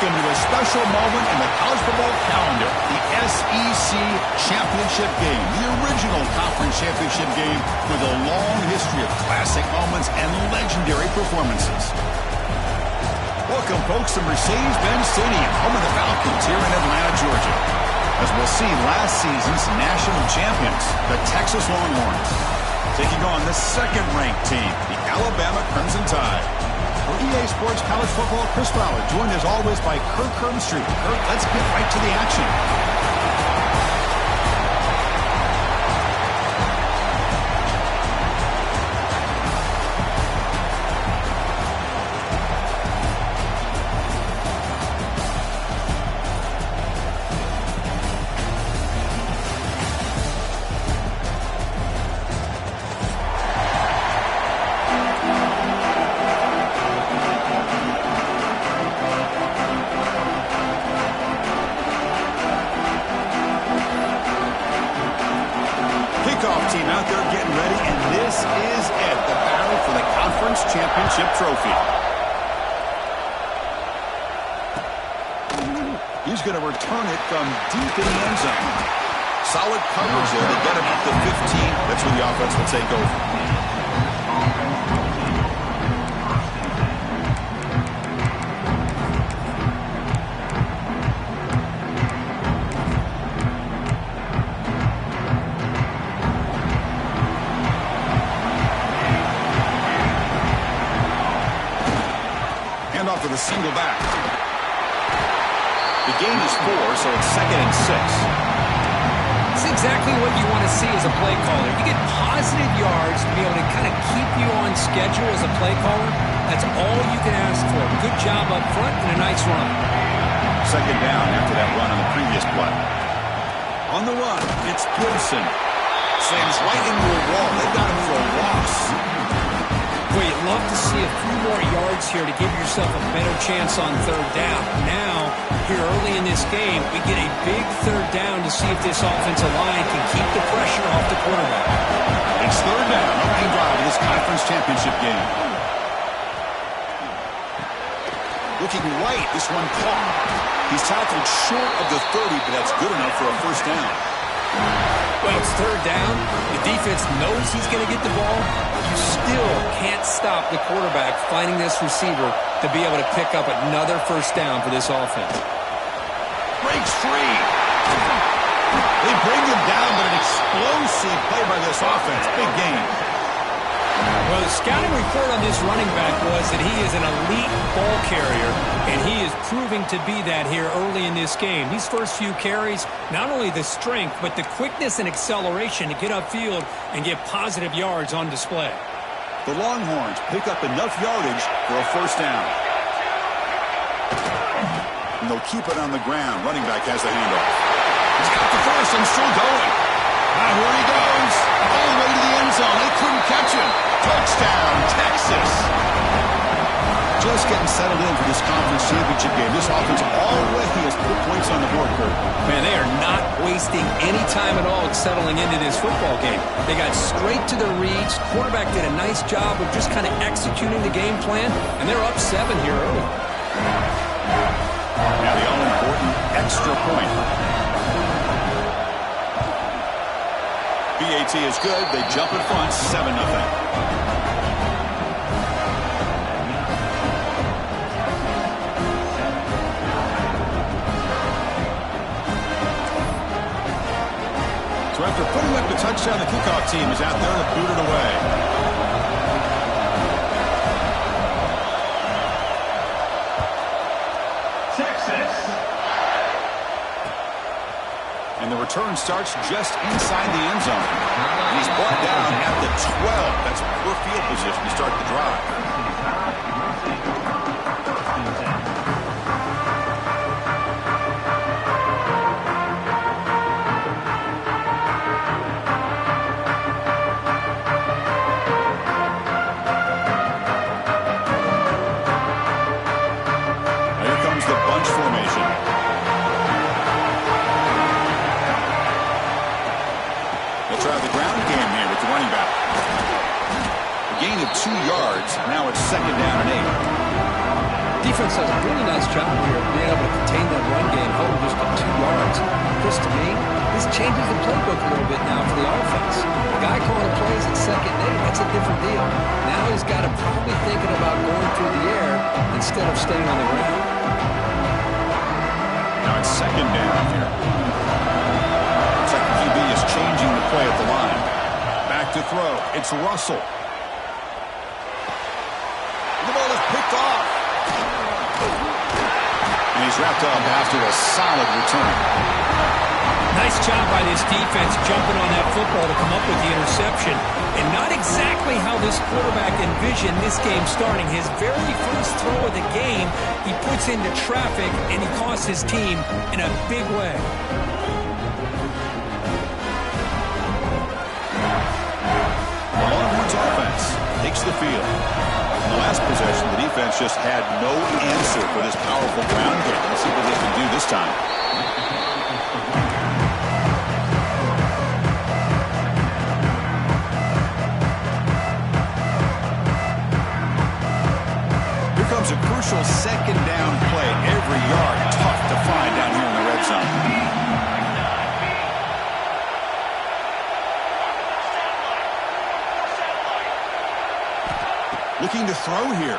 Welcome to a special moment in the college football calendar, the SEC Championship Game, the original conference championship game with a long history of classic moments and legendary performances. Welcome, folks, to Mercedes-Benz Stadium, home of the Falcons here in Atlanta, Georgia. As we'll see, last season's national champions, the Texas Longhorns, taking on the second-ranked team, the Alabama Crimson Tide. For EA Sports College Football, Chris Fowler, joined as always by Kirk Herbstreit. Kirk, let's get right to the action. Team out there getting ready, and this is it, the battle for the conference championship trophy. He's going to return it from deep in the end zone. Solid coverage there to get him up to 15. That's where the offense will take over. Off with a single back. The gain is 4, so it's 2nd and 6. It's exactly what you want to see as a play caller. You get positive yards to be able to kind of keep you on schedule as a play caller. That's all you can ask for. Good job up front and a nice run. 2nd down after that run on the previous play. On the run, it's Gibson. Slams right into a wall. They've got him for a loss. Boy, you'd love to see a few more yards here to give yourself a better chance on 3rd down. Now, here early in this game, we get a big 3rd down to see if this offensive line can keep the pressure off the quarterback. It's 3rd down, opening drive of this conference championship game. Looking right, this one caught. He's tackled short of the 30, but that's good enough for a 1st down. Well, it's 3rd down. The defense knows he's going to get the ball. You still can't stop the quarterback finding this receiver to be able to pick up another 1st down for this offense. Breaks free. They bring him down, but an explosive play by this offense. Big game. Well, the scouting report on this running back was that he is an elite ball carrier, and he is proving to be that here early in this game. These first few carries, not only the strength, but the quickness and acceleration to get upfield and get positive yards on display. The Longhorns pick up enough yardage for a 1st down. And they'll keep it on the ground. Running back has the handoff. He's got the 1st and still going. Now here he goes. All the way to the end zone. They couldn't catch him. Touchdown, Texas. Just getting settled in for this conference championship game. This offense already has put points on the board, Kurt. Man, they are not wasting any time at all settling into this football game. They got straight to their reads. Quarterback did a nice job of just kind of executing the game plan, and they're up 7 here early. Now the all-important extra point. BAT is good. They jump in front, 7-0. So after putting up the touchdown, the kickoff team is out there to boot it away. Texas. And the return starts just inside the end zone. And he's brought down at the 12. That's poor field position to start the drive. Try the ground game here with the running back. A gain of 2 yards. Now it's 2nd down and 8. Defense does a really nice job here of being able to contain that run game, hold just to 2 yards. Chris, to me, this changes the playbook a little bit now for the offense. The guy calling plays at second and 8, that's a different deal. Now he's got to probably thinking about going through the air instead of staying on the ground. Now it's second down here. Looks like the QB is changing the play at the line. Back to throw. It's Russell. The ball is picked off. And he's wrapped up after a solid return. Nice job by this defense jumping on that football to come up with the interception. And not exactly how this quarterback envisioned this game starting. His very first throw of the game, he puts into traffic, and he costs his team in a big way. The Longhorns offense takes the field. In the last possession, the defense just had no answer for this powerful ground game. Let's see what they can do this time. Here comes a crucial second down play. Every yard tough to find down here in the red zone. Looking to throw here.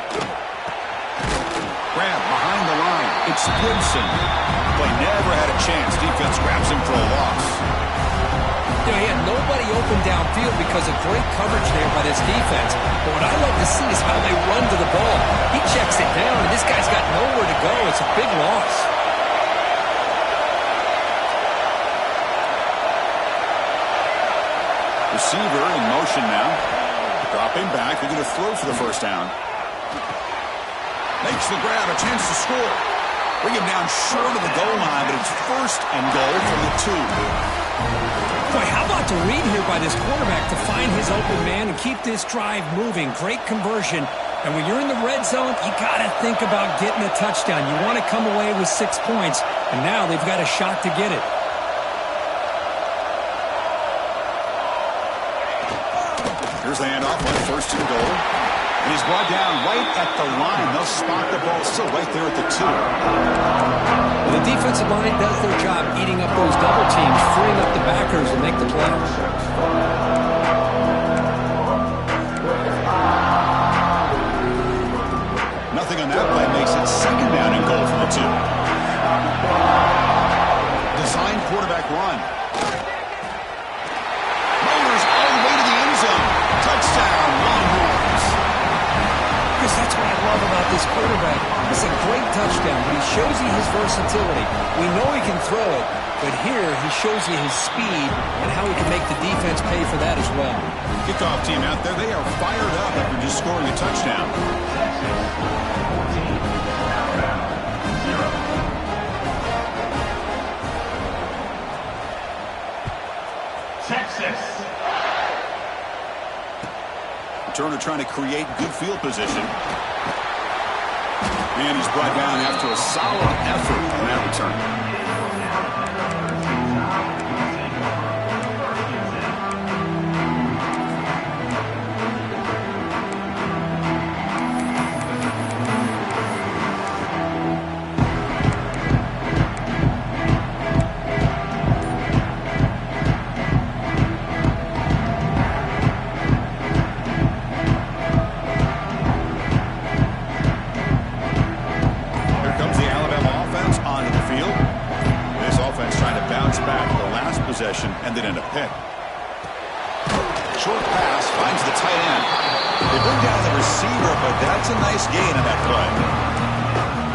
Grab behind the line. It's Gibson. Play never had a chance. Defense grabs him for a loss. You know, he had nobody open downfield because of great coverage there by this defense. But what I love to see is how they run to the ball. He checks it down, and this guy's got nowhere to go. It's a big loss. Receiver in motion now. Dropping back, looking to throw for the first down. Makes the grab, a chance to score. Bring him down short of the goal line, but it's first and goal from the 2. Boy, how about the read here by this quarterback to find his open man and keep this drive moving. Great conversion. And when you're in the red zone, you got to think about getting a touchdown. You want to come away with 6 points, and now they've got a shot to get it. Here's the handoff on first and goal. And he's brought down right at the line. They'll spot the ball still right there at the 2. Well, the defensive line does their job eating up those double teams, freeing up the backers to make the plays. Nothing on that play makes it second down and goal from the 2. Design quarterback run. Motors all the way to the end zone. Touchdown, Longhorns. Chris, that's what I love about this quarterback. It's a great touchdown, but he shows you his versatility. We know he can throw it, but here he shows you his speed and how he can make the defense pay for that as well. Kickoff team out there, they are fired up after just scoring a touchdown. Texas. Turner trying to create good field position. And he's brought down after a solid effort on that return. Ended in a pick. Short pass finds the tight end. They bring down the receiver, but that's a nice gain on that play.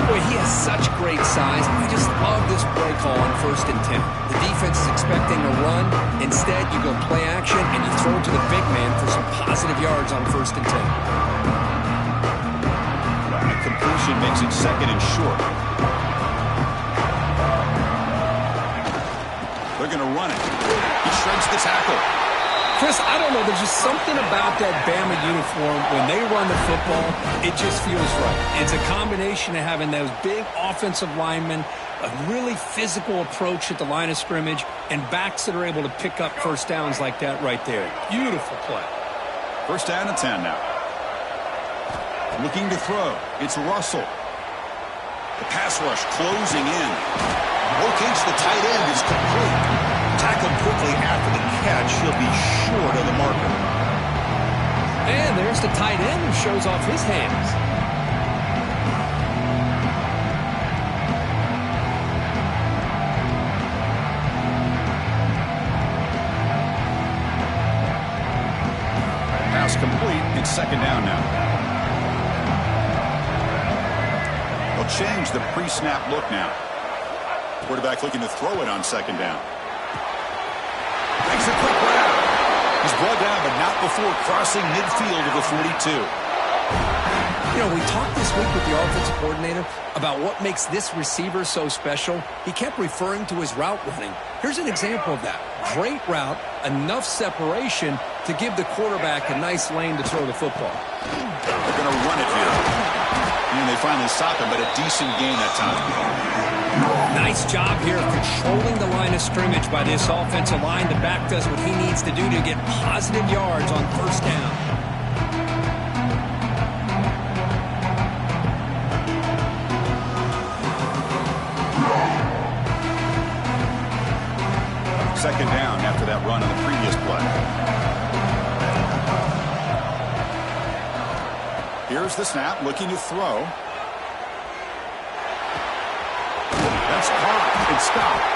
Boy, he has such great size. I just love this play call on 1st and 10. The defense is expecting a run. Instead, you go play action and you throw to the big man for some positive yards on 1st and 10. That completion makes it second and short. They're going to run it. He shreds the tackle. Chris, I don't know. There's just something about that Bama uniform. When they run the football, it just feels right. It's a combination of having those big offensive linemen, a really physical approach at the line of scrimmage, and backs that are able to pick up first downs like that right there. Beautiful play. First down and 10 now. Looking to throw. It's Russell. The pass rush closing in. Locates the tight end is complete. Tackled quickly after the catch. He'll be short of the marker. And there's the tight end who shows off his hands. Pass complete. It's second down now. They'll change the pre-snap look now. Quarterback looking to throw it on second down. Makes a quick grab. He's brought down, but not before crossing midfield of the 42. You know, we talked this week with the offensive coordinator about what makes this receiver so special. He kept referring to his route running. Here's an example of that. Great route, enough separation to give the quarterback a nice lane to throw the football. They're going to run it here. And they finally stop him, but a decent gain that time. Nice job here of controlling the line of scrimmage by this offensive line. The back does what he needs to do to get positive yards on first down. Second down after that run on the previous play. Here's the snap, looking to throw. That's caught and stopped.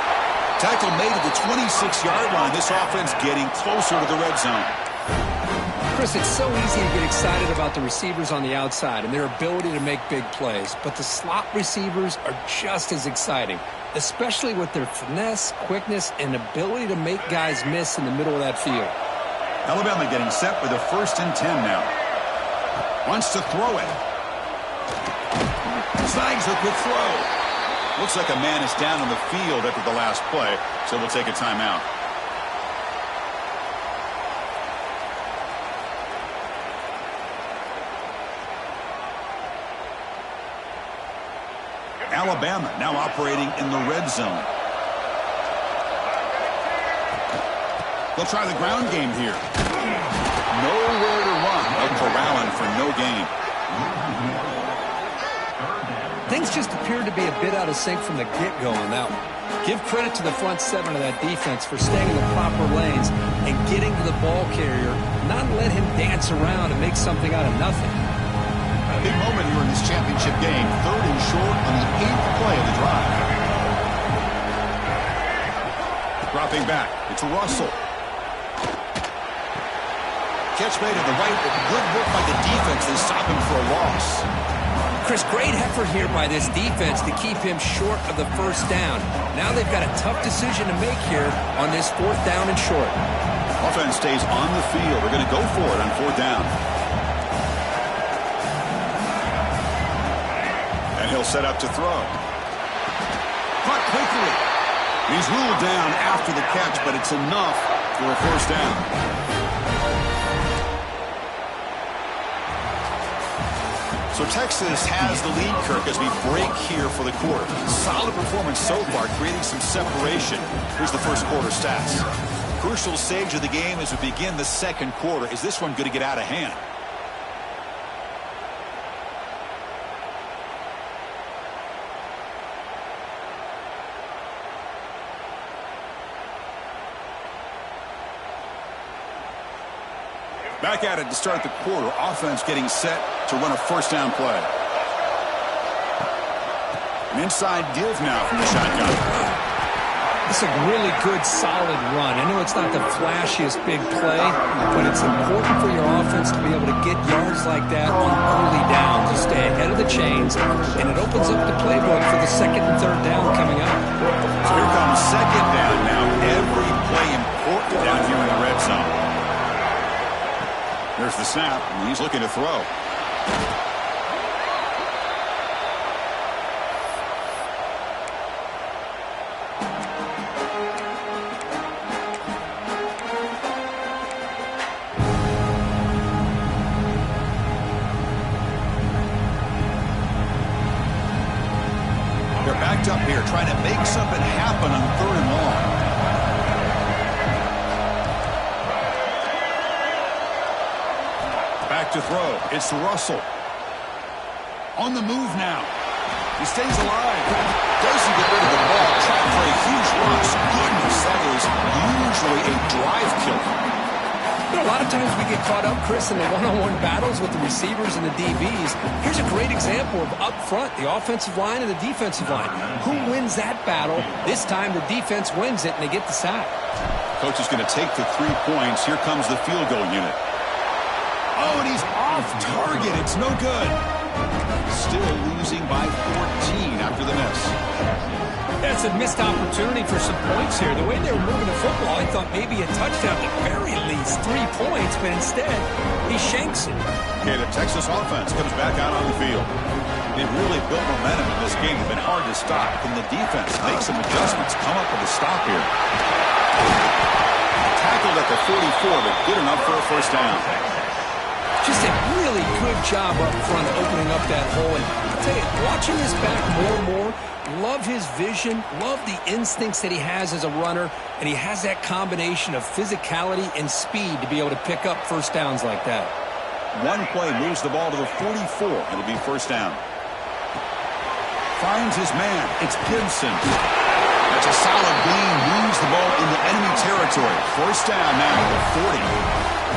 Tackle made at the 26-yard line. This offense getting closer to the red zone. Chris, it's so easy to get excited about the receivers on the outside and their ability to make big plays, but the slot receivers are just as exciting, especially with their finesse, quickness, and ability to make guys miss in the middle of that field. Alabama getting set with a 1st and 10 now. Wants to throw it. Snags a quick throw. Looks like a man is down on the field after the last play, so we'll take a timeout. Alabama now operating in the red zone. They'll try the ground game here. Nowhere to run. A corralling for no gain. Things just appeared to be a bit out of sync from the get-go on that one. Give credit to the front seven of that defense for staying in the proper lanes and getting to the ball carrier, not let him dance around and make something out of nothing. A big moment here in this championship game. 3rd and short on the 8th play of the drive. Dropping back. It's Russell. Catch made at the right, but good work by the defense. They stop him for a loss. Chris, great effort here by this defense to keep him short of the first down. Now they've got a tough decision to make here on this 4th down and short. Offense stays on the field. They're going to go for it on 4th down. And he'll set up to throw. Caught quickly. He's ruled down after the catch, but it's enough for a 1st down. So Texas has the lead, Kirk, as we break here for the quarter. Solid performance so far, creating some separation. Here's the first quarter stats. Crucial stage of the game as we begin the second quarter. Is this one going to get out of hand? Back at it to start the quarter. Offense getting set to run a 1st down play. An inside give now from the shotgun. It's a really good, solid run. I know it's not the flashiest big play, but it's important for your offense to be able to get yards like that on early downs to stay ahead of the chains, and it opens up the playbook for the 2nd and 3rd down coming up. So here comes 2nd down now. Every play important down here in the red zone. There's the snap, and he's looking to throw. They're backed up here, trying to make something happen on 3rd and long. Back to throw. It's Russell. On the move now. He stays alive. Doesn't get rid of the ball. Trapped for a huge loss. Goodness, that is usually a drive killer. You know, a lot of times we get caught up, Chris, in the one-on-one battles with the receivers and the DBs. Here's a great example of up front, the offensive line and the defensive line. Who wins that battle? This time the defense wins it, and they get the sack. Coach is going to take the 3 points. Here comes the field goal unit. Oh, and he's off target. It's no good. Still losing by 14 after the miss. That's a missed opportunity for some points here. The way they were moving the football, I thought maybe a touchdown, at the very least 3 points, but instead he shanks it. Okay, the Texas offense comes back out on the field. They've really built momentum in this game. It's been hard to stop. Can the defense make some adjustments, come up with a stop here? Tackled at the 44, but good enough for a first down. Just a really good job up front opening up that hole. And I'll tell you, watching this back more and more, love his vision, love the instincts that he has as a runner, and he has that combination of physicality and speed to be able to pick up first downs like that. One play moves the ball to the 44. It'll be first down. Finds his man. It's Gibson. That's a solid gain. Moves the ball into enemy territory. First down now to the 40.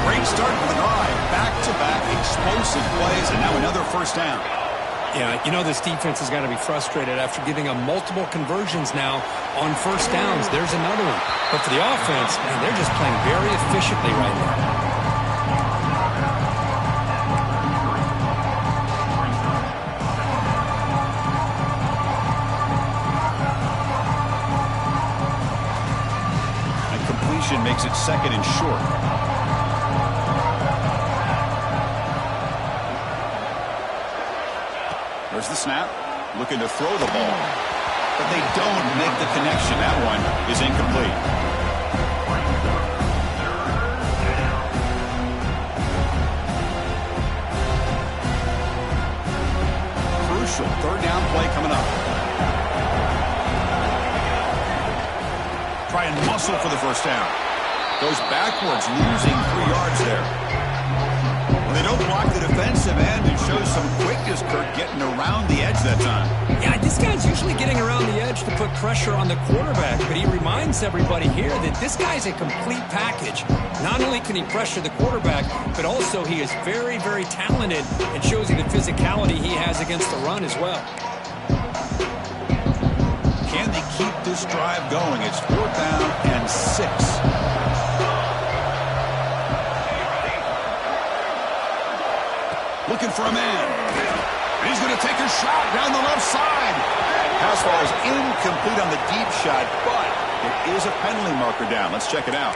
Great start for the drive. Back-to-back explosive plays, and now another first down. Yeah, you know this defense has got to be frustrated after giving them multiple conversions now on first downs. There's another one. But for the offense, man, they're just playing very efficiently right now. Makes it second and short. There's the snap. Looking to throw the ball. But they don't make the connection. That one is incomplete. Crucial third down play coming up. Try and muscle for the first down. Goes backwards, losing 3 yards there. Well, they don't block the defensive end and shows some quickness, Kirk, getting around the edge that time. Yeah, this guy's usually getting around the edge to put pressure on the quarterback, but he reminds everybody here that this guy's a complete package. Not only can he pressure the quarterback, but also he is very, very talented and shows you the physicality he has against the run as well. Can they keep this drive going? It's 4th down and 6. Looking for a man. He's going to take a shot down the left side. Pass ball is incomplete on the deep shot, but it is a penalty marker down. Let's check it out.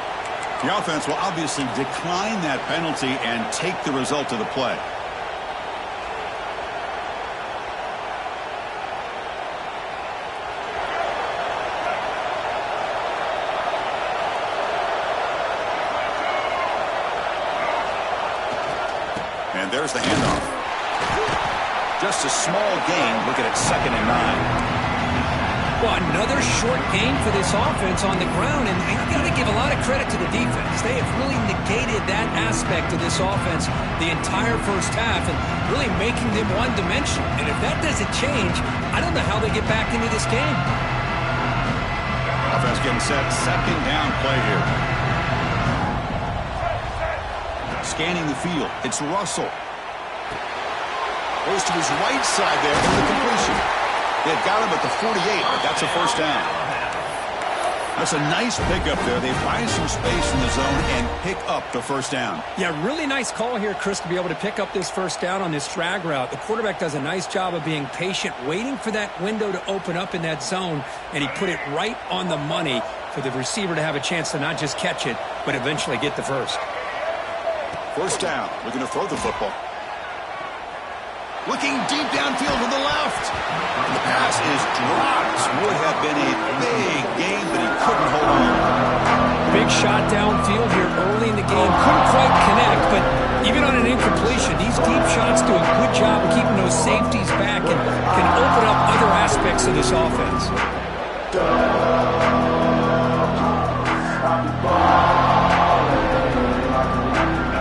The offense will obviously decline that penalty and take the result of the play. And there's the handoff. Just a small gain. Look at it, 2nd and 9. Well, another short gain for this offense on the ground, and you got to give a lot of credit to the defense. They have really negated that aspect of this offense the entire first half and really making them one-dimensional. And if that doesn't change, I don't know how they get back into this game. Offense getting set. 2nd down play here. Scanning the field. It's Russell. Goes to his right side there for the completion. They've got him at the 48, but that's a first down. That's a nice pickup there. They find some space in the zone and pick up the first down. Yeah, really nice call here, Chris, to be able to pick up this first down on this drag route. The quarterback does a nice job of being patient, waiting for that window to open up in that zone, and he put it right on the money for the receiver to have a chance to not just catch it, but eventually get the first. First down. Looking to throw the football. Looking deep downfield to the left. And the pass is dropped. Would have been a big gain, but he couldn't hold on. Big shot downfield here early in the game. Couldn't quite connect, but even on an incompletion, these deep shots do a good job of keeping those safeties back and can open up other aspects of this offense.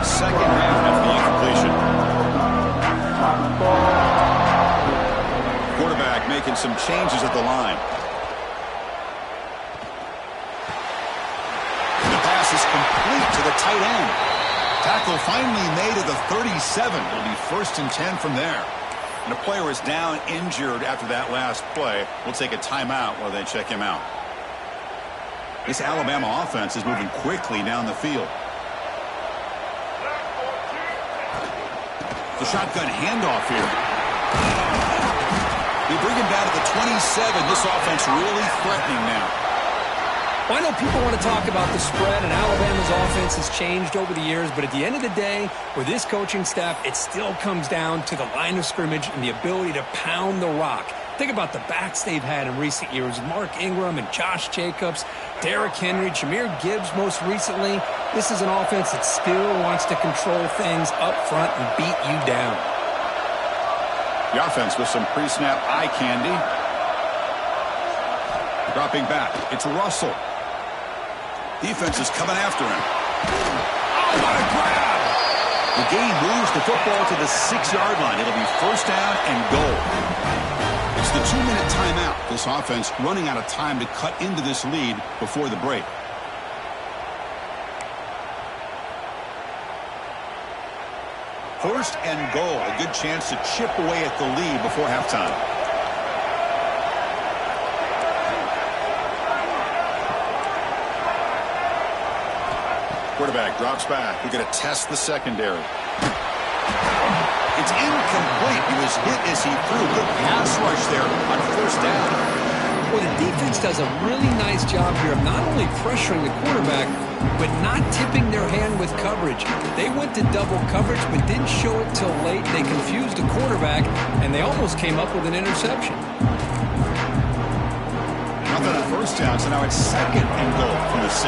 Second half after the incompletion. Quarterback making some changes at the line. The pass is complete to the tight end. Tackle finally made at the 37. It'll be 1st and 10 from there. And a player is down injured after that last play. We'll take a timeout while they check him out. This Alabama offense is moving quickly down the field. The shotgun handoff here. They bring him down to the 27. This offense really threatening now. Well, I know people want to talk about the spread, and Alabama's offense has changed over the years, but at the end of the day, with this coaching staff, it still comes down to the line of scrimmage and the ability to pound the rock. Think about the backs they've had in recent years, Mark Ingram and Josh Jacobs, Derrick Henry, Jahmyr Gibbs most recently. This is an offense that still wants to control things up front and beat you down. The offense with some pre-snap eye candy. Dropping back, it's Russell. Defense is coming after him. Oh, what a grab! The game moves the football to the 6-yard line. It'll be 1st down and goal. It's the 2-minute timeout. This offense running out of time to cut into this lead before the break. First and goal. A good chance to chip away at the lead before halftime. Quarterback drops back. We're going to test the secondary. It's incomplete. He was hit as he threw. Good pass rush there on 1st down. Well, the defense does a really nice job here of not only pressuring the quarterback, but not tipping their hand with coverage. They went to double coverage, but didn't show it till late. They confused the quarterback, and they almost came up with an interception. Nothing on 1st down, so now it's 2nd and goal from the 6.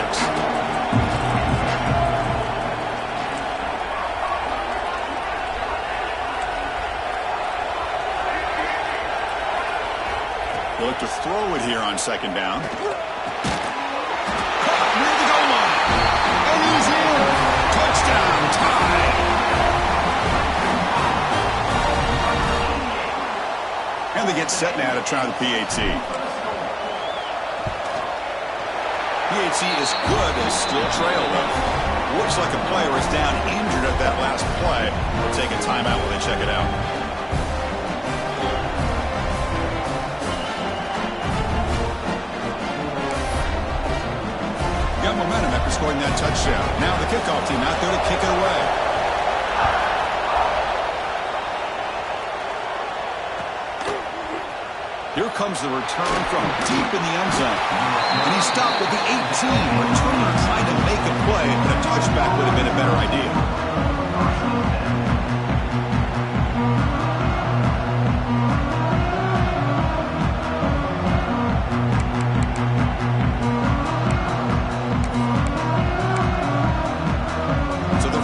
We'll look to throw it here on 2nd down. Caught near the goal line. And he's in. Touchdown, tie. And they get set now to try the PAT. PAT is good and still trail though. Looks like a player is down injured at that last play. We'll take a timeout while they check it out. Got momentum after scoring that touchdown. Now the kickoff team out there to kick it away. Here comes the return from deep in the end zone. And he stopped with the 18. Returner trying to make a play, but a touchback would have been a better idea.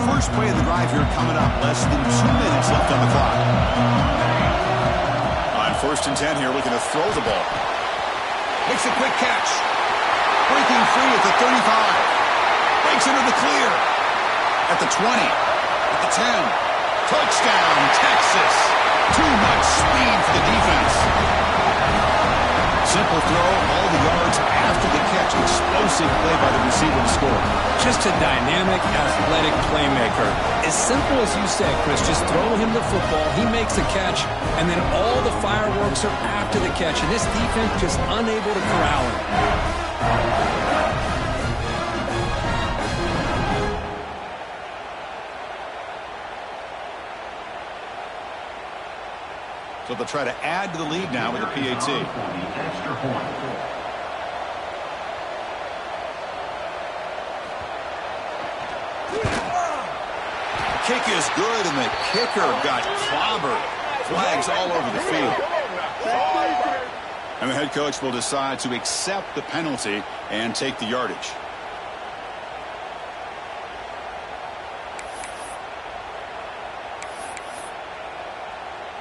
First play of the drive here coming up. Less than 2 minutes left on the clock. On 1st and 10 here, looking to throw the ball. Makes a quick catch. Breaking free at the 35. Breaks into the clear. At the 20. At the 10. Touchdown, Texas. Too much speed for the defense. Simple throw, all the yards after the catch. Explosive play by the receiver to score. Just a dynamic, athletic playmaker. As simple as you said, Chris, just throw him the football, he makes the catch, and then all the fireworks are after the catch. And this defense just unable to corral him. So they'll try to add to the lead now with the PAT. The kick is good, and the kicker got clobbered. Flags all over the field. And the head coach will decide to accept the penalty and take the yardage.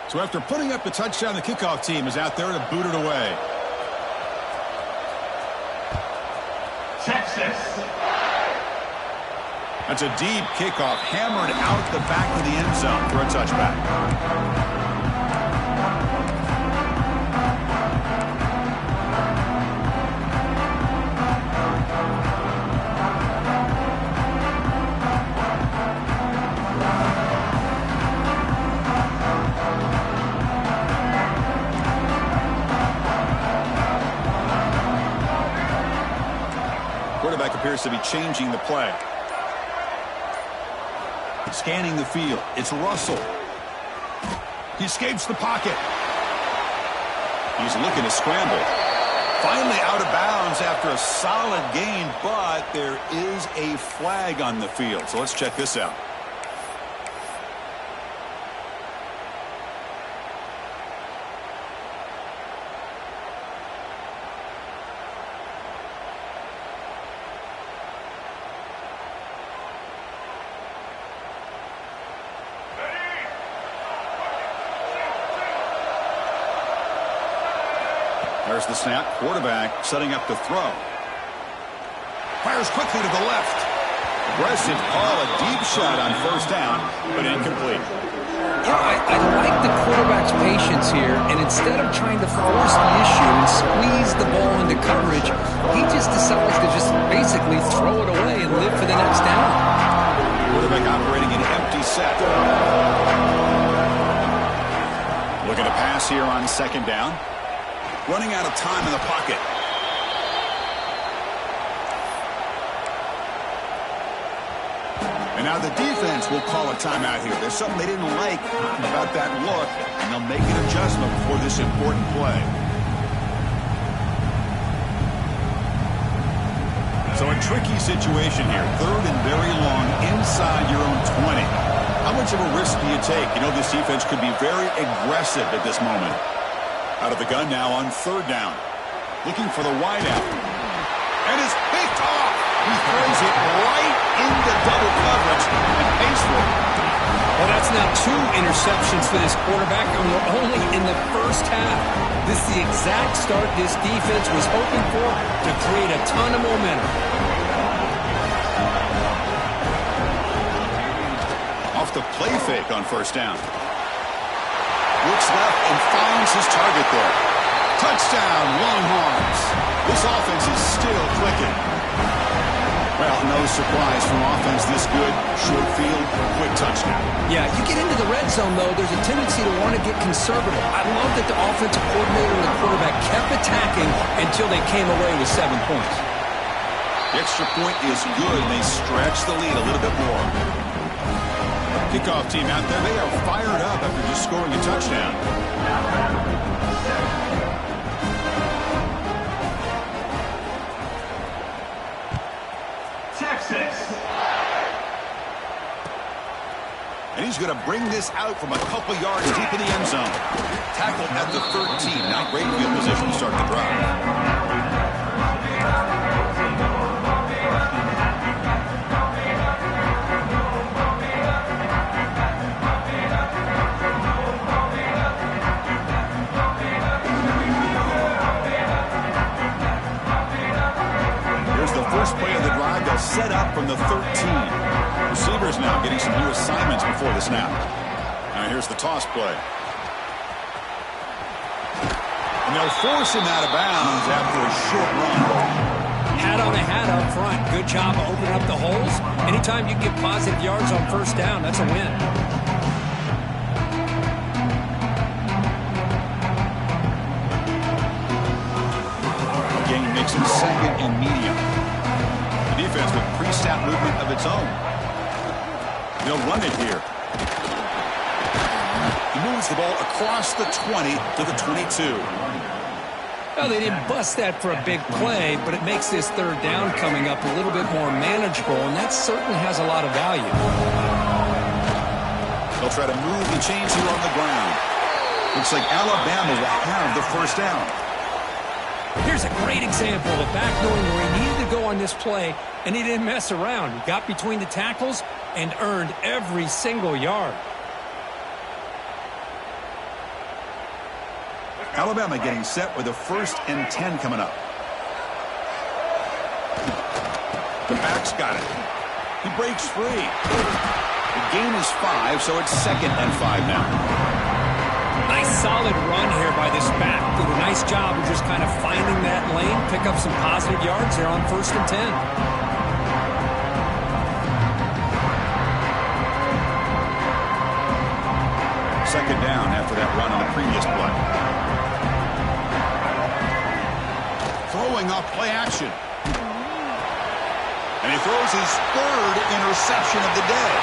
So after putting up the touchdown, the kickoff team is out there to boot it away. Texas. That's a deep kickoff, hammered out the back of the end zone for a touchback. appears to be changing the play. Scanning the field. It's Russell. He escapes the pocket. He's looking to scramble. Finally out of bounds after a solid gain, but there is a flag on the field. So let's check this out. There's the snap. Quarterback setting up to throw. Fires quickly to the left. Aggressive call, a deep shot on first down, but incomplete. Yeah, I like the quarterback's patience here, and instead of trying to force the issue and squeeze the ball into coverage, he just decides to just basically throw it away and live for the next down. Quarterback operating an empty set. Looking to pass here on second down. Running out of time in the pocket. And now the defense will call a timeout here. There's something they didn't like about that look, and they'll make an adjustment for this important play. So a tricky situation here. Third and very long inside your own 20. How much of a risk do you take? You know, this defense could be very aggressive at this moment. Out of the gun now on third down. Looking for the wideout. And it's picked off. He throws it right into double coverage and pays for it. Well, that's now 2 interceptions for this quarterback, and we're only in the first half. This is the exact start this defense was hoping for to create a ton of momentum. Off the play fake on first down. Looks left and finds his target there. Touchdown, Longhorns. This offense is still clicking. Well, no surprise from offense this good. Short field, quick touchdown. Yeah, you get into the red zone, though, there's a tendency to want to get conservative. I love that the offensive coordinator and the quarterback kept attacking until they came away with 7 points. The extra point is good. They stretch the lead a little bit more. Kickoff team out there, they are fired up after just scoring a touchdown. Texas. And he's going to bring this out from a couple yards deep in the end zone. Tackled at the 13. Now great field position to start the drive. First play of the drive, they'll set up from the 13. Receivers now getting some new assignments before the snap. Now here's the toss play. And they'll force him out of bounds after a short run. Hat on a hat up front. Good job of opening up the holes. Anytime you get positive yards on first down, that's a win. Gain makes him second and medium. Defense with pre-snap movement of its own. They'll run it here. He moves the ball across the 20 to the 22. Well, they didn't bust that for a big play, but it makes this third down coming up a little bit more manageable, and that certainly has a lot of value. They'll try to move the chains here on the ground. Looks like Alabama will have the first down. Here's a great example of a back knowing where he needed to go on this play, and he didn't mess around. He got between the tackles and earned every single yard. Alabama getting set with a 1st and 10 coming up. The back's got it. He breaks free. The gain is 5, so it's 2nd and 5 now. Nice solid run here by this back. Did a nice job of just kind of finding that lane, pick up some positive yards there on 1st and 10. Second down after that run on the previous play. Throwing off play action. And he throws his third interception of the day.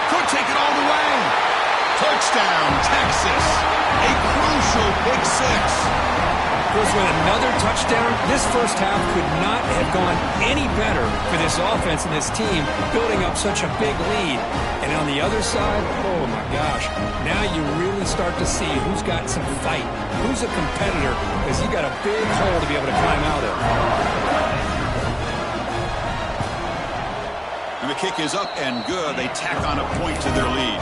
Could take it all the way. Touchdown, Texas. A crucial pick six. With another touchdown, this first half could not have gone any better for this offense and this team, building up such a big lead. And on the other side, oh my gosh, now you really start to see who's got some fight, who's a competitor, because you got a big hole to be able to climb out of. And the kick is up and good. They tack on a point to their lead.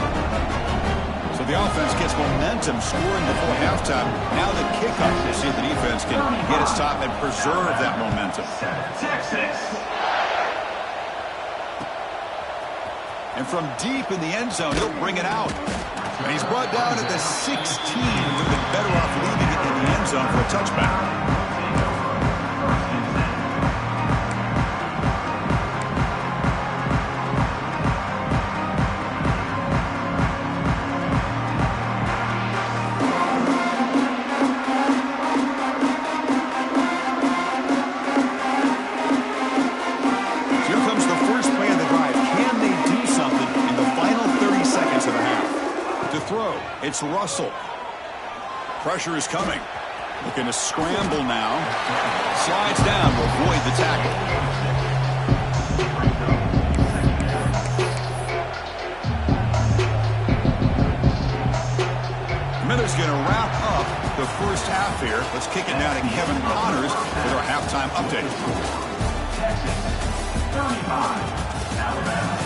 So the offense gets momentum, scoring before halftime. Now the kickoff. We'll see if the defense can get its top and preserve that momentum. And from deep in the end zone, he'll bring it out. And he's brought down at the 16. Would have been better off leaving it in the end zone for a touchback. It's Russell. Pressure is coming. Looking to scramble now. Slides down to avoid the tackle. Miller's going to wrap up the first half here. Let's kick it down to Kevin Connors with our halftime update. 35, Alabama,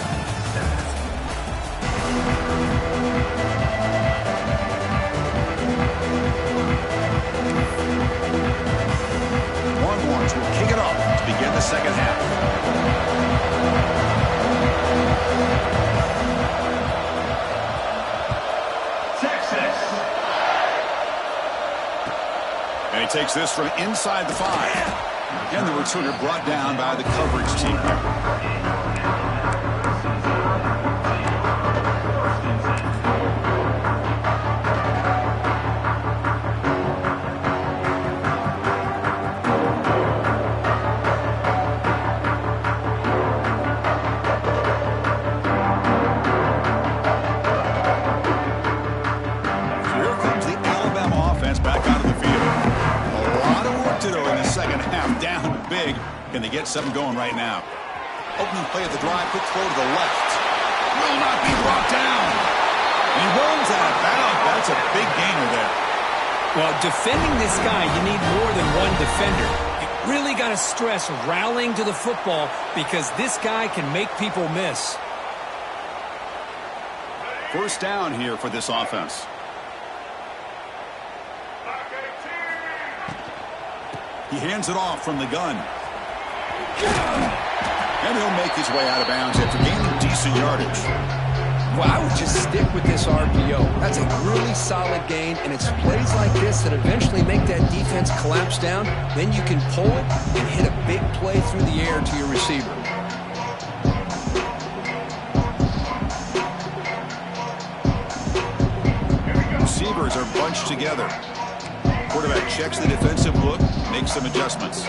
1-1 will kick it off to begin the second half. Texas. And he takes this from inside the 5. And the returner brought down by the coverage team. Can they get something going right now? Opening play of the drive, quick throw to the left. Will not be brought down. And he runs out of bounds. That's a big gainer there. Well, defending this guy, you need more than one defender. You really got to stress rallying to the football because this guy can make people miss. First down here for this offense. He hands it off from the gun. And he'll make his way out of bounds after gaining decent yardage. Well, I would just stick with this RPO. That's a really solid gain, and it's plays like this that eventually make that defense collapse down. Then you can pull it and hit a big play through the air to your receiver. Receivers are bunched together. Quarterback checks the defensive look, makes some adjustments.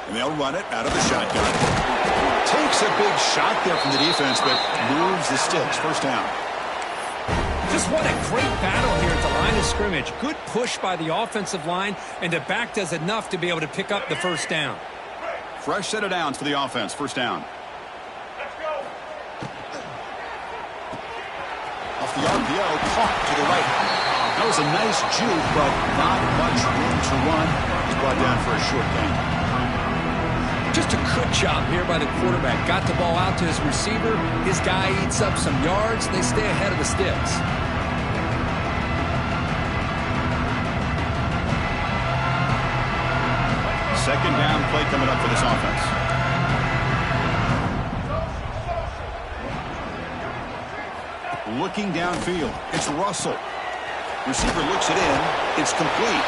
And they'll run it out of the shotgun. Takes a big shot there from the defense, but moves the sticks. First down. Just what a great battle here at the line of scrimmage. Good push by the offensive line, and the back does enough to be able to pick up the first down. Fresh set of downs for the offense. First down. Off the RPO, caught to the right. That was a nice juke, but not much room to run. He's brought down for a short gain. Just a good job here by the quarterback. Got the ball out to his receiver. His guy eats up some yards. They stay ahead of the sticks. Second down play coming up for this offense. Looking downfield. It's Russell. Receiver looks it in. It's complete.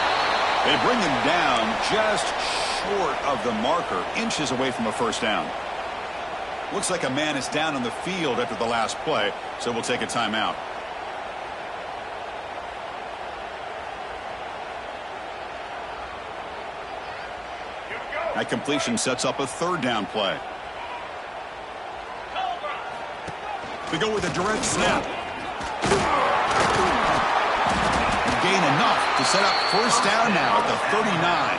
They bring him down just short of the marker, inches away from a first down. Looks like a man is down on the field after the last play, so we'll take a timeout. That completion sets up a third down play. We go with a direct snap. Gain enough to set up first down now at the 39.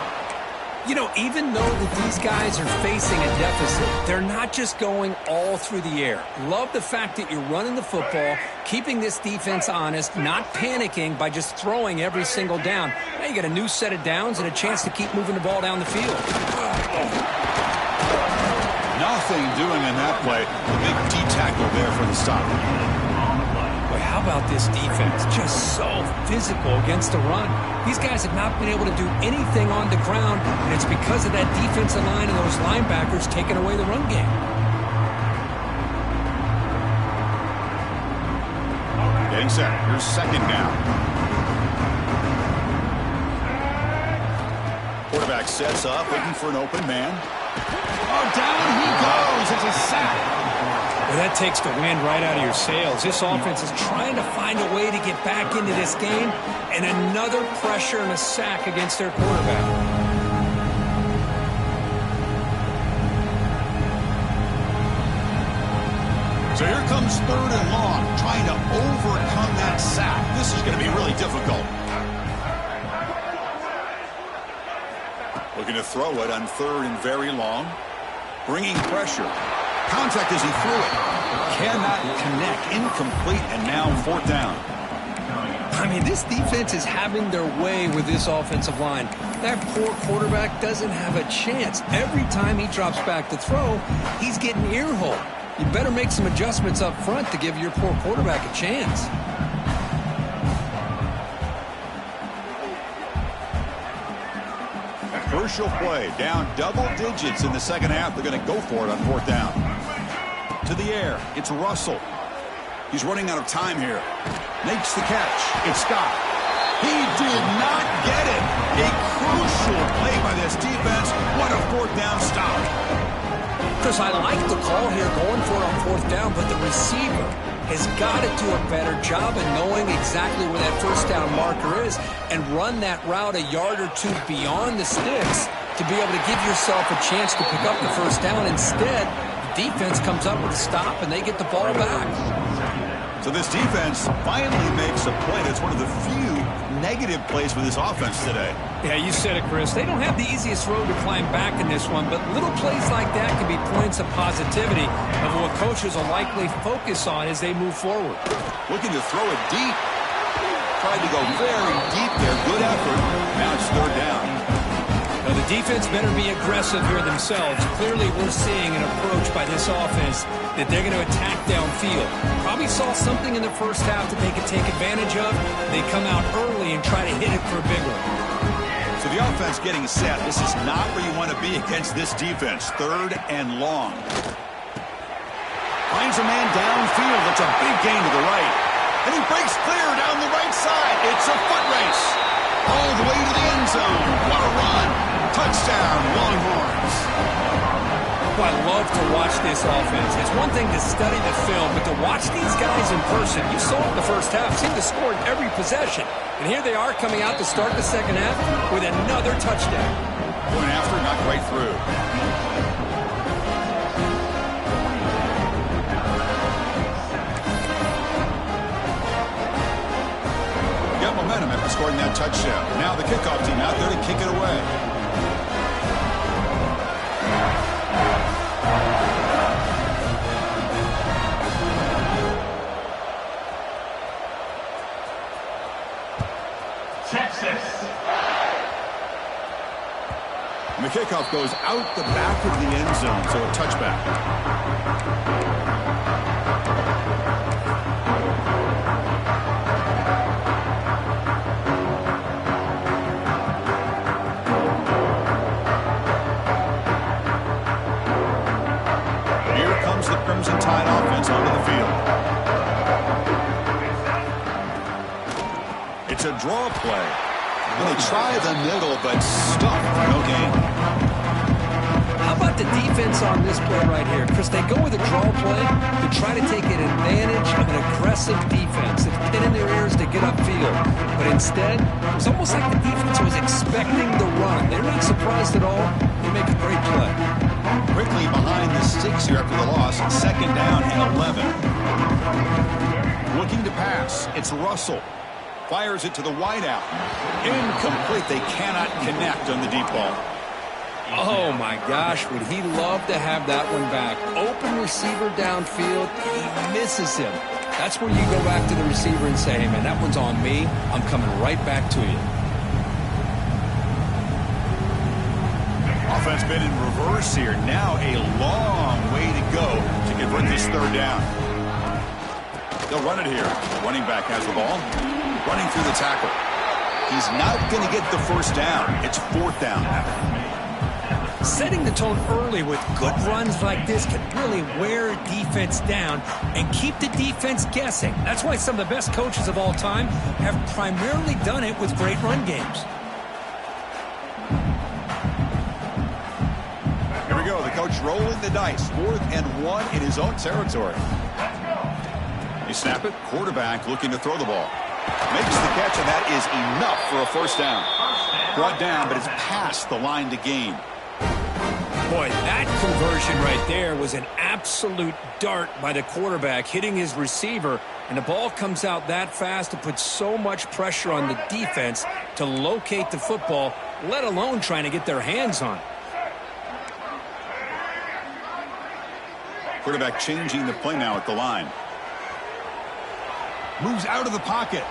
You know, even though that these guys are facing a deficit, they're not just going all through the air. Love the fact that you're running the football, keeping this defense honest, not panicking by just throwing every single down. Now you got a new set of downs and a chance to keep moving the ball down the field. Nothing doing in that play. The big D-tackle there for the stop. Boy, how about this defense? Just so physical against the run. These guys have not been able to do anything on the ground, and it's because of that defensive line and those linebackers taking away the run game. Getting set. Here's second down. Quarterback sets up, looking for an open man. Oh, down he goes. It's a sack. Well, that takes the wind right out of your sails. This offense is trying to find a way to get back into this game, and another pressure and a sack against their quarterback. So here comes third and long, trying to overcome that sack. This is going to be really difficult. Looking to throw it on third and very long. Bringing pressure. Contact as he threw it. Cannot connect. Incomplete, and now fourth down. I mean, this defense is having their way with this offensive line. That poor quarterback doesn't have a chance. Every time he drops back to throw, he's getting ear-hole. You better make some adjustments up front to give your poor quarterback a chance. Crucial play. Down double digits in the second half. They're going to go for it on fourth down. To the air. It's Russell. He's running out of time here. Makes the catch. It's Scott. He did not get it. A crucial play by this defense. What a fourth down stop. Chris, I like the call here going for it on fourth down, but the receiver has got to do a better job of knowing exactly where that first down marker is and run that route a yard or two beyond the sticks to be able to give yourself a chance to pick up the first down. Instead, the defense comes up with a stop and they get the ball back. So this defense finally makes a play that's one of the few negative plays for this offense today. Yeah, you said it, Chris. They don't have the easiest road to climb back in this one, but little plays like that can be points of positivity of what coaches will likely focus on as they move forward. Looking to throw it deep. Tried to go very deep there. Good effort. Now it's third down. Well, the defense better be aggressive here themselves. Clearly, we're seeing an approach by this offense that they're going to attack downfield. Probably saw something in the first half that they could take advantage of. They come out early and try to hit it for a big one. So the offense getting set. This is not where you want to be against this defense. Third and long. Finds a man downfield. It's a big gain to the right. And he breaks clear down the right side. It's a foot race. All the way to the end zone. What a run. Touchdown, Longhorns. Oh, I love to watch this offense. It's one thing to study the film, but to watch these guys in person, you saw it in the first half, seemed to score in every possession. And here they are coming out to start the second half with another touchdown. Going after, not quite through. Got momentum after scoring that touchdown. Now the kickoff team out there to kick it away. And the kickoff goes out the back of the end zone, so a touchback. Here comes the Crimson Tide offense onto the field. It's a draw play. Well, they try the middle, but stuffed for no gain. How about the defense defense on this play right here. Chris, they go with a draw play to try to take an advantage of an aggressive defense. It's pinning their ears to get upfield. But instead, it was almost like the defense was expecting the run. They're not surprised at all. They make a great play. Quickly behind the sticks here after the loss. 2nd down and 11. Looking to pass. It's Russell. Fires it to the wideout. Incomplete. They cannot connect on the deep ball. Oh, my gosh. Would he love to have that one back? Open receiver downfield. He misses him. That's where you go back to the receiver and say, hey, man, that one's on me. I'm coming right back to you. Offense been in reverse here. Now a long way to go to convert this 3rd down. They'll run it here. Running back has the ball. Running through the tackle. He's not going to get the 1st down. It's 4th down. Setting the tone early with good runs like this can really wear defense down and keep the defense guessing. That's why some of the best coaches of all time have primarily done it with great run games. Here we go. The coach rolling the dice. 4th and 1 in his own territory. You snap it. Quarterback looking to throw the ball. Makes the catch, and that is enough for a 1st down. Brought down, but it's past the line to gain. Boy, that conversion right there was an absolute dart by the quarterback, hitting his receiver, and the ball comes out that fast to put so much pressure on the defense to locate the football, let alone trying to get their hands on it. Quarterback changing the play now at the line. Moves out of the pocket.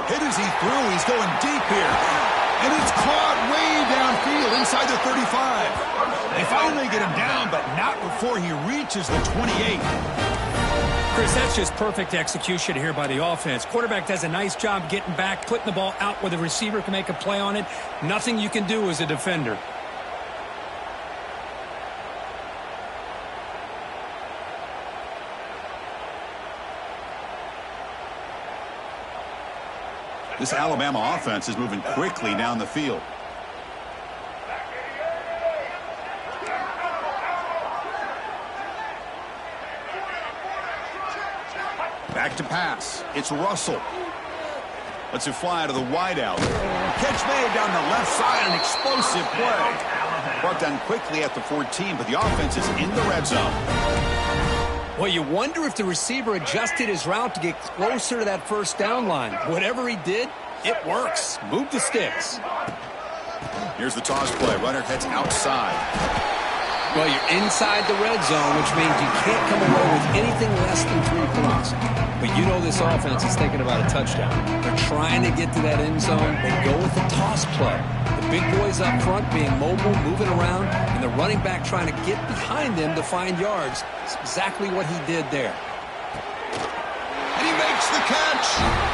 Hit as he threw. He's going deep here. And it's caught way downfield inside the 35. They finally get him down, but not before he reaches the 28. Chris, that's just perfect execution here by the offense. Quarterback does a nice job getting back, putting the ball out where the receiver can make a play on it. Nothing you can do as a defender. This Alabama offense is moving quickly down the field. Back to pass. It's Russell. Lets it fly to the wideout. Catch made down the left side. An explosive play. Brought down quickly at the 14, but the offense is in the red zone. Well, you wonder if the receiver adjusted his route to get closer to that 1st down line. Whatever he did, it works. Move the sticks. Here's the toss play. Runner heads outside. Well, you're inside the red zone, which means you can't come away with anything less than 3 points. But you know this offense is thinking about a touchdown. They're trying to get to that end zone. They go with the toss play. The big boys up front being mobile, moving around, and the running back trying to get behind them to find yards. It's exactly what he did there. And he makes the catch.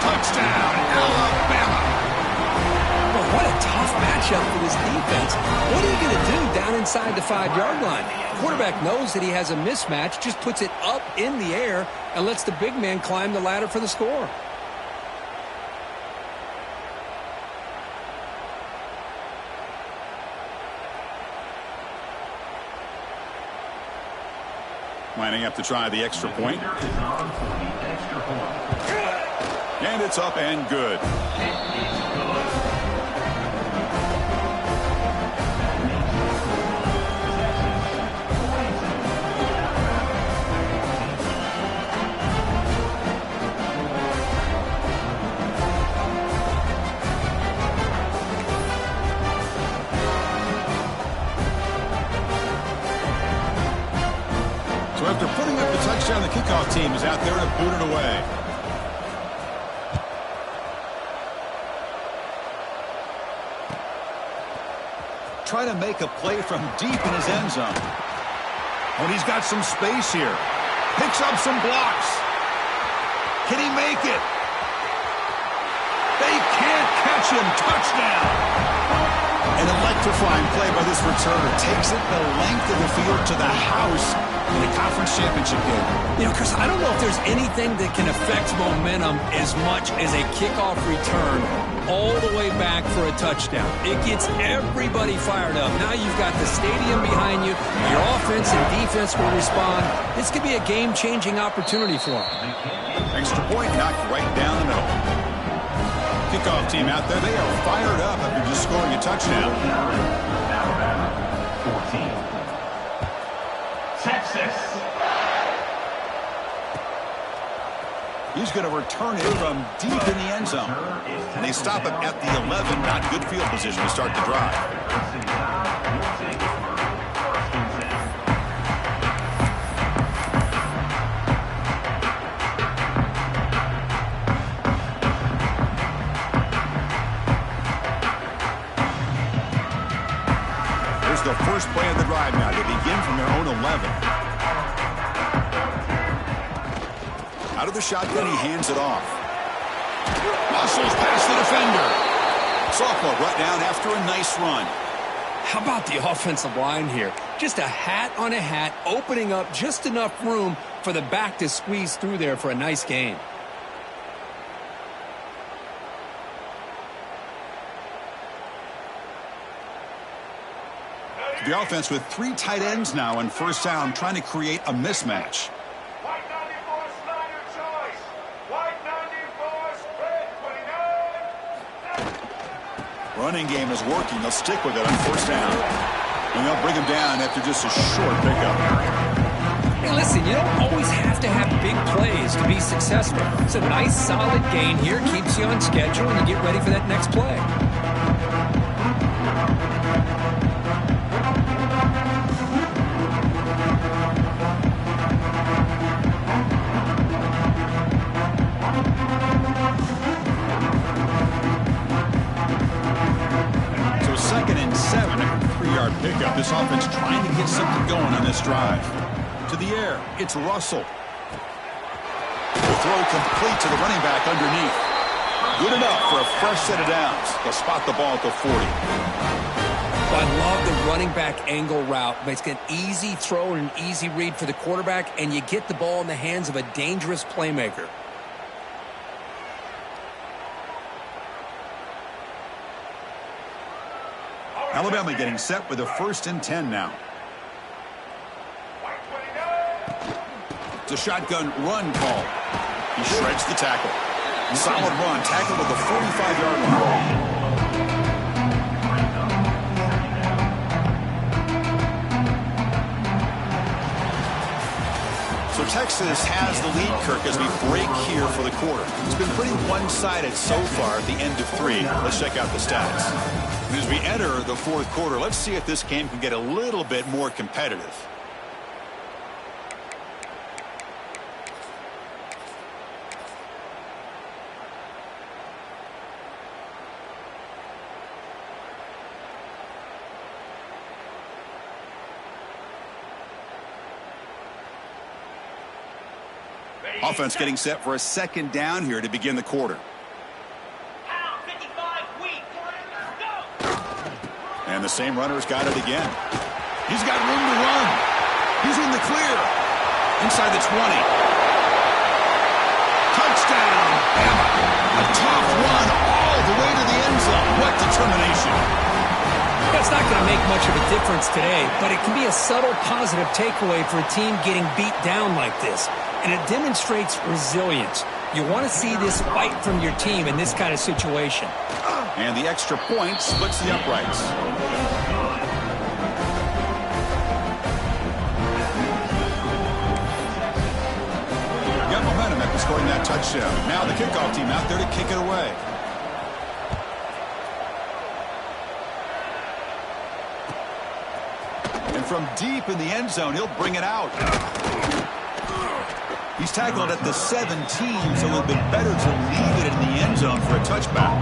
Touchdown, Alabama. Well, what a tough matchup for this defense. What are you going to do down inside the 5-yard line? The quarterback knows that he has a mismatch, just puts it up in the air and lets the big man climb the ladder for the score. Lining up to try the extra point. And it's up and good. After putting up the touchdown, the kickoff team is out there to boot it away. Trying to make a play from deep in his end zone. Oh, he's got some space here. Picks up some blocks. Can he make it? They can't catch him. Touchdown. An electrifying play by this returner. Takes it the length of the field to the house in the conference championship game. You know, Chris, I don't know if there's anything that can affect momentum as much as a kickoff return all the way back for a touchdown. It gets everybody fired up. Now you've got the stadium behind you. Your offense and defense will respond. This could be a game-changing opportunity for them. Extra point knocked right down the middle. Kickoff team out there. They are fired up after just scoring a touchdown. 14. Texas. He's going to return it from deep in the end zone. And they stop him at the 11. Not good field position to start the drive. Here's the first play of the drive now. They begin from their own 11. Out of the shotgun, he hands it off. Muscles past the defender. Sophomore brought down after a nice run. How about the offensive line here? Just a hat on a hat, opening up just enough room for the back to squeeze through there for a nice gain. The offense with 3 tight ends now on first down, trying to create a mismatch. Running game is working. They'll stick with it on first down. And they'll bring him down after just a short pickup. Hey, listen, you don't always have to have big plays to be successful. It's a nice, solid gain here. Keeps you on schedule, and you get ready for that next play. Pickup. This offense trying to get something going on this drive. To the air, it's Russell. The throw complete to the running back underneath. Good enough for a fresh set of downs. They'll spot the ball at the 40. I love the running back angle route. It's an easy throw and an easy read for the quarterback, and you get the ball in the hands of a dangerous playmaker. Alabama getting set with a 1st and 10 now. It's a shotgun run call. He shreds the tackle. Solid run, tackled at the 45-yard line. So Texas has the lead, Kirk, as we break here for the quarter. It's been pretty one-sided so far at the end of 3. Let's check out the stats. As we enter the 4th quarter, let's see if this game can get a little bit more competitive. Offense getting set for a 2nd down here to begin the quarter. And the same runner's got it again. He's got room to run. He's in the clear. Inside the 20. Touchdown, Bama. A tough run all the way to the end zone. What determination. That's not going to make much of a difference today, but it can be a subtle positive takeaway for a team getting beat down like this. And it demonstrates resilience. You want to see this fight from your team in this kind of situation. And the extra point splits the uprights. Got momentum after scoring that touchdown. Now the kickoff team out there to kick it away. And from deep in the end zone, he'll bring it out. He's tackled at the 17, so a little bit better to leave it in the end zone for a touchback.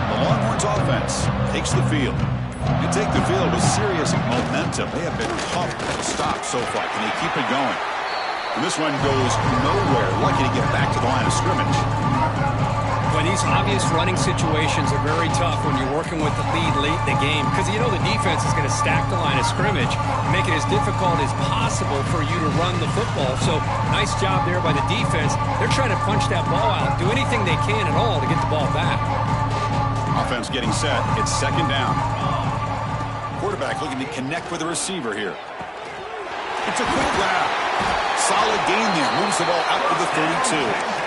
The Longhorns offense takes the field. They take the field with serious momentum. They have been tough to stop so far. Can they keep it going? And this one goes nowhere. Lucky to get back to the line of scrimmage. Well, Boy, these obvious running situations are very tough when you're working with the lead late in the game because you know the defense is going to stack the line of scrimmage and make it as difficult as possible for you to run the football. So nice job there by the defense. They're trying to punch that ball out, do anything they can at all to get the ball back. Offense getting set. It's second down. Quarterback looking to connect with the receiver here. It's a quick grab. Solid gain there. Moves the ball out to the 32.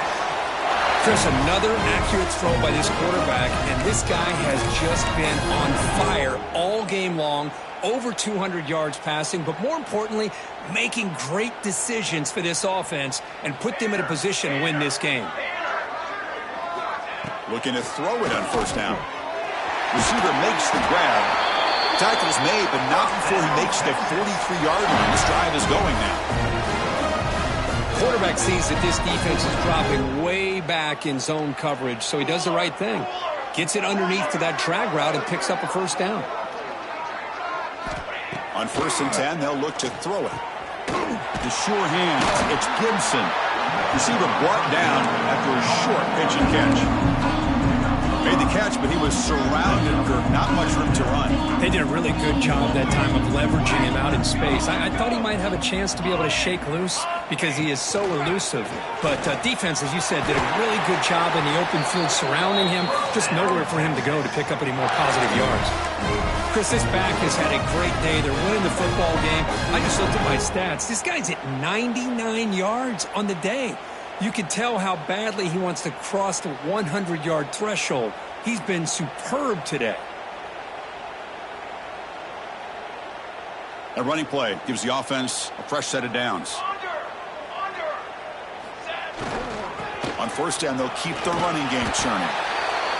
Chris, another accurate throw by this quarterback, and this guy has just been on fire all game long, over 200 yards passing, but more importantly, making great decisions for this offense and put them in a position to win this game. Looking to throw it on first down. Receiver makes the grab. Tackle's made, but not before he makes the 43-yard line. This drive is going now. Quarterback sees that this defense is dropping way back in zone coverage, so he does the right thing. Gets it underneath to that drag route and picks up a first down. On 1st and 10, they'll look to throw it. The sure hands. It's Gibson. Receiver brought down after a short pitch and catch. Made the catch, but he was surrounded for not much room to run. They did a really good job that time of leveraging him out in space. I thought he might have a chance to be able to shake loose because he is so elusive. But defense, as you said, did a really good job in the open field surrounding him. Just nowhere for him to go to pick up any more positive yards. Chris, this back has had a great day. They're winning the football game. I just looked at my stats. This guy's at 99 yards on the day. You can tell how badly he wants to cross the 100-yard threshold. He's been superb today. A running play gives the offense a fresh set of downs. On first down, they'll keep the running game churning.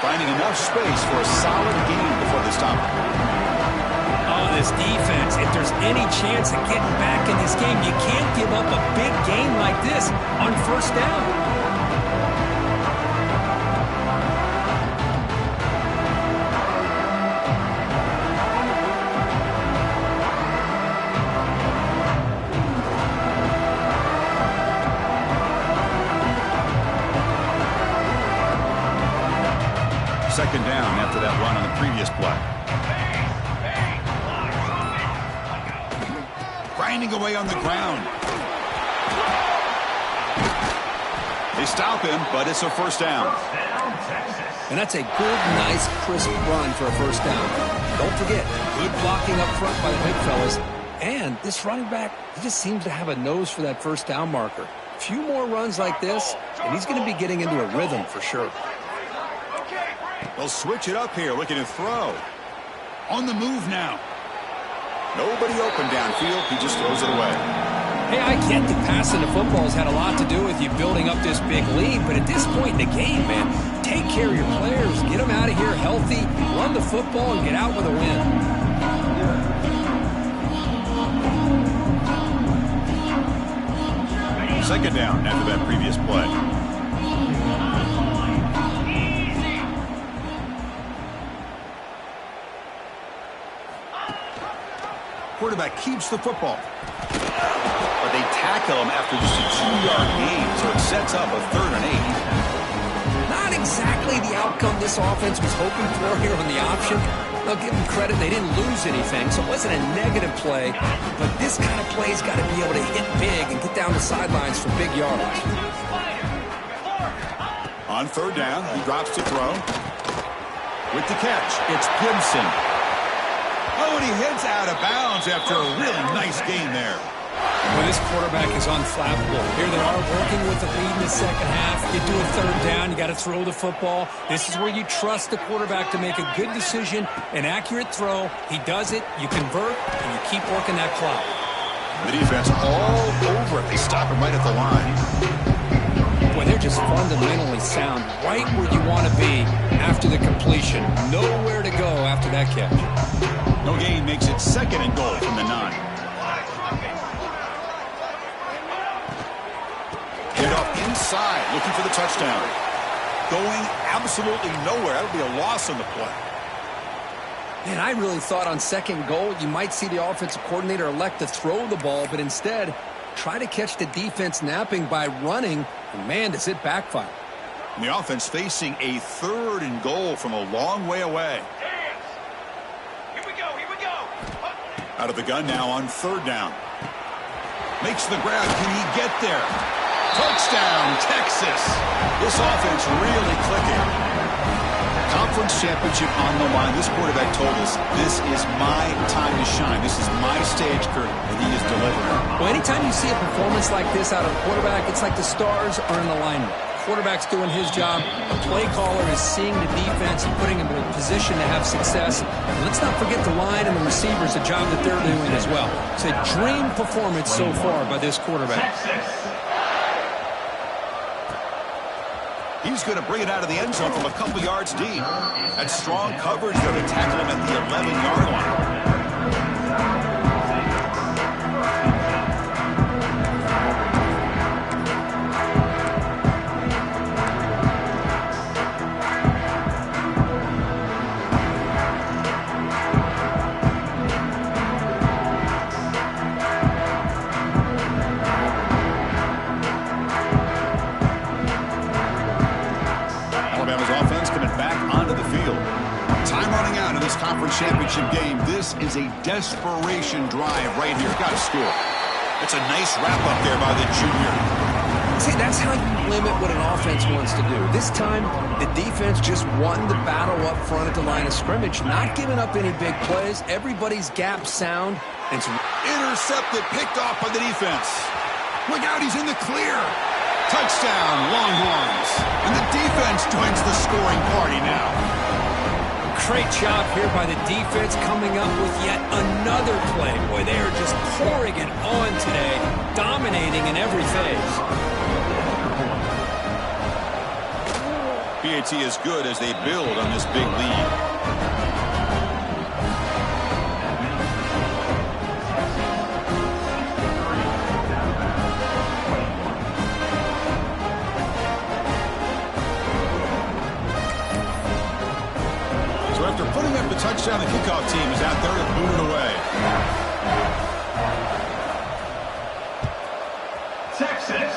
Finding enough space for a solid gain before they stop it. Oh, this defense, if there's any chance of getting back in this game, you can't give up a big gain like this on first down. Second down after that run on the previous play. Grinding away on the ground. They stop him, but it's a first down. And that's a good, nice, crisp run for a first down. Don't forget, good blocking up front by the big fellas. And this running back, he just seems to have a nose for that first down marker. A few more runs like this, and he's going to be getting into a rhythm for sure. They'll switch it up here, looking to throw. On the move now. Nobody open downfield. He just throws it away. Hey, I get the passing the football has had a lot to do with you building up this big lead, but at this point in the game, man, take care of your players. Get them out of here healthy, run the football, and get out with a win. Second down after that previous play. Quarterback keeps the football. But they tackle him after just a 2-yard gain, so it sets up a 3rd and 8. Not exactly the outcome this offense was hoping for here on the option. I'll give them credit, they didn't lose anything, so it wasn't a negative play. But this kind of play's got to be able to hit big and get down the sidelines for big yards. On 3rd down, he drops to throw. With the catch, it's Gibson. Oh, and he heads out of bounds after a really nice gain there. Well, this quarterback is unflappable. Here they are working with the lead in the second half. You do a 3rd down, you got to throw the football. This is where you trust the quarterback to make a good decision, an accurate throw. He does it, you convert, and you keep working that clock. The defense all over it. They stop him right at the line. Boy, they're just fundamentally sound, right where you want to be after the completion. Nowhere to go after that catch. No gain makes it 2nd and goal from the 9. Handoff inside, looking for the touchdown. Going absolutely nowhere. That'll be a loss on the play. Man, I really thought on 2nd goal you might see the offensive coordinator elect to throw the ball, but instead try to catch the defense napping by running, and man, does it backfire. And the offense facing a 3rd and goal from a long way away. Here we go. Out of the gun now on 3rd down. Makes the grab. Can he get there? Touchdown, Texas. This offense really clicking. Conference championship on the line. This quarterback told us, this is my time to shine. This is my stage, Kurt, and he is delivering. Well, anytime you see a performance like this out of a quarterback, it's like the stars are in alignment. Quarterback's doing his job. A play caller is seeing the defense and putting him in a position to have success. And let's not forget the line and the receivers, the job that they're doing as well. It's a dream performance so far by this quarterback. He's going to bring it out of the end zone from a couple yards deep. That's strong coverage there to tackle him at the 11-yard line. Conference championship game. This is a desperation drive right here. Got to score. It's a nice wrap-up there by the junior. See, that's how you limit what an offense wants to do. This time, the defense just won the battle up front at the line of scrimmage, not giving up any big plays. Everybody's gap sound. And intercepted, picked off by the defense. Look out, he's in the clear. Touchdown, Longhorns. And the defense joins the scoring party now. Great job here by the defense coming up with yet another play. Boy, they are just pouring it on today, dominating in every phase. PAT is good as they build on this big lead. After putting up the touchdown, the kickoff team is out there to boot it away. Texas.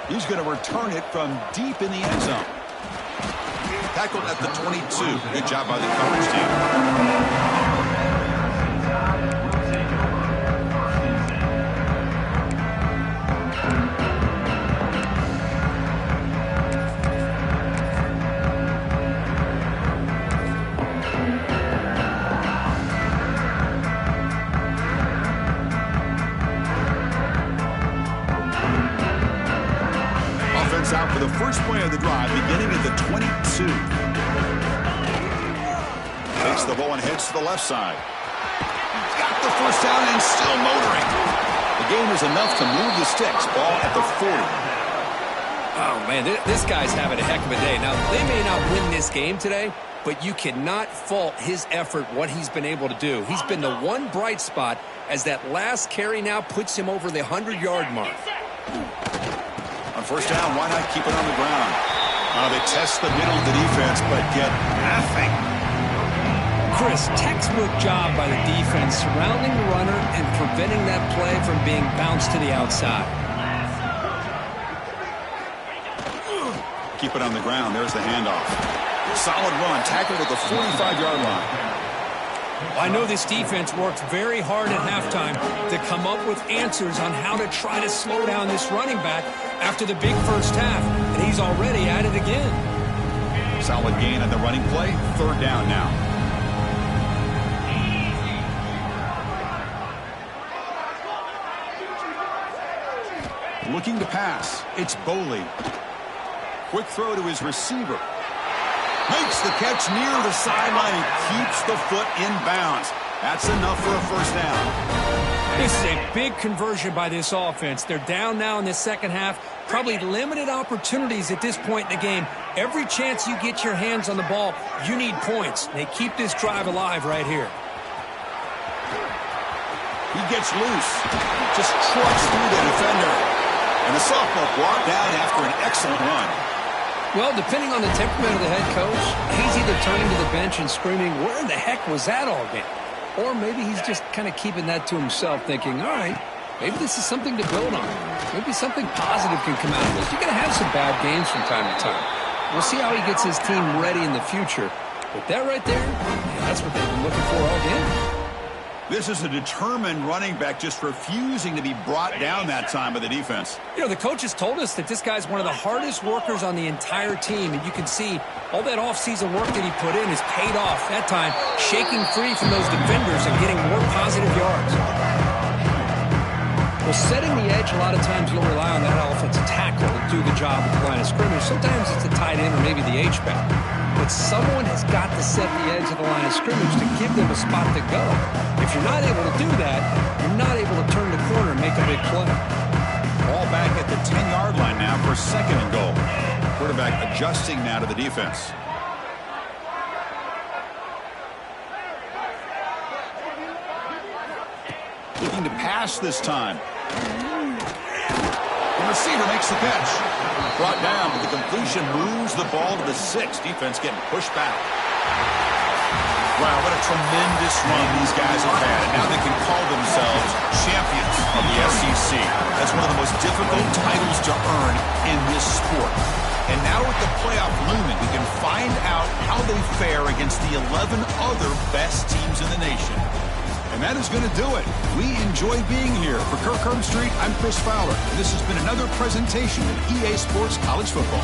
He's going to return it from deep in the end zone. Tackled at the 22. Good job by the coverage team. Out for the first play of the drive, beginning at the 22. Takes the ball and heads to the left side. He's got the first down and still motoring. The game is enough to move the sticks. Ball at the 40. Oh, man, this guy's having a heck of a day. Now, they may not win this game today, but you cannot fault his effort, what he's been able to do. He's been the one bright spot as that last carry now puts him over the 100-yard mark. On first down, why not keep it on the ground? They test the middle of the defense, but get nothing. Chris, textbook job by the defense surrounding the runner and preventing that play from being bounced to the outside. Keep it on the ground. There's the handoff. Solid run, tackled at the 45-yard line. I know this defense worked very hard at halftime to come up with answers on how to try to slow down this running back after the big first half, and he's already at it again. Solid gain on the running play. Third down now. Looking to pass. It's Boley. Quick throw to his receiver. Makes the catch near the sideline and keeps the foot in bounds. That's enough for a first down. This is a big conversion by this offense. They're down now in the second half. Probably limited opportunities at this point in the game. Every chance you get your hands on the ball, you need points. They keep this drive alive right here. He gets loose. Just trucks through the defender. And the sophomore brought down after an excellent run. Well, depending on the temperament of the head coach, he's either turning to the bench and screaming, where the heck was that all game? Or maybe he's just kind of keeping that to himself, thinking, all right, Maybe this is something to build on. Maybe something positive can come out of this. You're going to have some bad games from time to time. We'll see how he gets his team ready in the future. But that right there, that's what they've been looking for all game. This is a determined running back just refusing to be brought down that time by the defense. You know, the coaches told us that this guy's one of the hardest workers on the entire team, and you can see all that offseason work that he put in has paid off. That time, shaking free from those defenders and getting more positive yards. Well, setting the edge, a lot of times you'll rely on that offensive tackle to do the job at the line of scrimmage. Sometimes it's a tight end or maybe the H-back. But someone has got to set the edge of the line of scrimmage to give them a spot to go. If you're not able to do that, you're not able to turn the corner and make a big play. Ball back at the 10-yard line now for 2nd and goal. Quarterback adjusting now to the defense. Looking to pass this time. The receiver makes the catch. Brought down, but the completion moves the ball to the 6. Defense getting pushed back. Wow, what a tremendous run these guys have had. And now they can call themselves champions of the SEC. That's one of the most difficult titles to earn in this sport. And now with the playoff looming, we can find out how they fare against the 11 other best teams in the nation. And that is going to do it. We enjoy being here. For Kirk Herbstreit, I'm Chris Fowler. And this has been another presentation of EA Sports College Football.